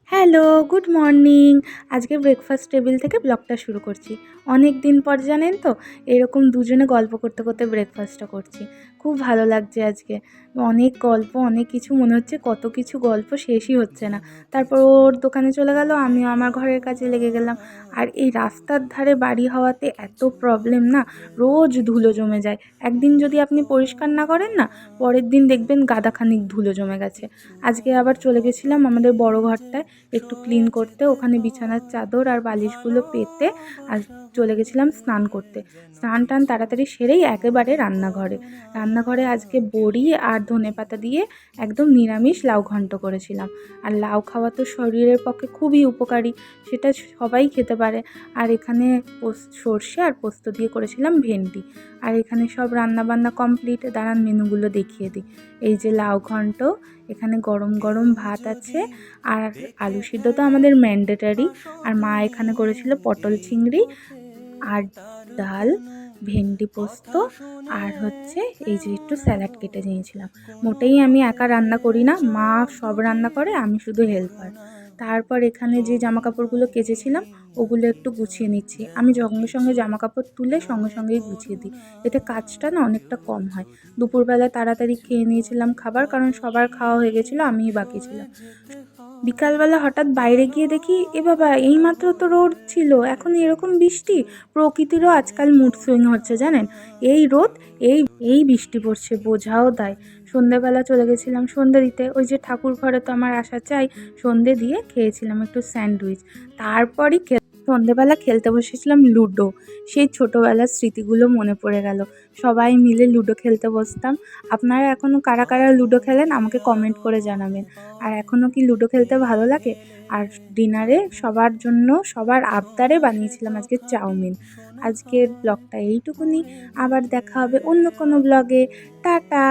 Hello, good morning. আজকে breakfast table থেকে ব্লগটা শুরু করছি। অনেক দিন পর জানেন তো এরকম দুজনে গল্প করতে করতে ব্রেকফাস্টটা করছি। খুব ভালো লাগছে আজকে। অনেক গল্প, অনেক কিছু মনে হচ্ছে কত কিছু গল্প শেষই হচ্ছে না। তারপর ওর দোকানে চলে গেল, আমিও আমার ঘরের কাজে লেগে গেলাম। আর এই রাস্তার ধারে বাড়ি হওয়াতে এত প্রবলেম না, রোজ ধুলো জমে যায়। একদিন যদি আপনি পরিষ্কার না করেন না, পরের দিন দেখবেন গাদাখানিক ধুলো জমে গেছে। আজকে আবার চলে গেছিলাম আমাদের বড় ঘরটায় একটু ক্লিন করতে, ওখানে বিছানার চাদর আর বালিশগুলো পেতে আর চলে গেছিলাম স্নান করতে। স্নান টান তাড়াতাড়ি সেরেই একেবারে রান্নাঘরে আজকে বড়ি আর ধনেপাতা দিয়ে একদম নিরামিষ লাউ ঘন্ট করেছিলাম। আর লাউ খাওয়া তো শরীরের পক্ষে খুবই উপকারী, সেটা সবাই খেতে পারে। আর এখানে সর্ষে আর পোস্ত দিয়ে করেছিলাম ভেন্ডি। আর এখানে সব রান্নাবান্না কমপ্লিট। দাঁড়ান মেনুগুলো দেখিয়ে দিই। এই যে লাউ ঘন্ট, এখানে গরম গরম ভাত আছে, আর আলু সিদ্ধ তো আমাদের ম্যান্ডেটারি। আর মা এখানে করেছিল পটল চিংড়ি আর ডাল, ভেন্ডি পোস্ত, আর হচ্ছে এই যে একটু স্যালাড কেটে নিয়েছিলাম। মোটেই আমি একা রান্না করি না, মা সব রান্না করে, আমি শুধু হেল্পার। তারপর এখানে যে জামা কাপড়গুলো কেচেছিলাম ওগুলো একটু গুছিয়ে নিচ্ছি। আমি সঙ্গে সঙ্গে জামা কাপড় তুলে সঙ্গে সঙ্গেই গুছিয়ে দিই, এতে কাজটা না অনেকটা কম হয়। দুপুরবেলা তাড়াতাড়ি খেয়ে নিয়েছিলাম খাবার, কারণ সবার খাওয়া হয়ে গেছিলো, আমিই বাকি ছিলাম। বিকালবেলা হঠাৎ বাইরে গিয়ে দেখি, এ বাবা এইমাত্র তো রোদ ছিল, এখন এরকম বৃষ্টি। প্রকৃতিরও আজকাল মুড সুইং হচ্ছে জানেন। এই রোদ, এই এই বৃষ্টি পড়ছে, বোঝাও তাই। সন্ধেবেলা চলে গেছিলাম সন্ধে দিতে, ওই যে ঠাকুর ঘরে তো আমার আসা চাই। সন্ধে দিয়ে খেয়েছিলাম একটু স্যান্ডউইচ। তারপরই সন্ধেবেলা খেলতে বসেছিলাম লুডো। সেই ছোটোবেলার স্মৃতিগুলো মনে পড়ে গেল। সবাই মিলে লুডো খেলতে বসতাম। আপনারা এখনও কারা কারা লুডো খেলেন আমাকে কমেন্ট করে জানাবেন। আর এখনও কি লুডো খেলতে ভালো লাগে? আর ডিনারে সবার জন্য, সবার আবদারে বানিয়েছিলাম আজকে চাউমিন। আজকের ব্লগটা এইটুকুনি। আবার দেখা হবে অন্য কোনো ব্লগে। টাটা।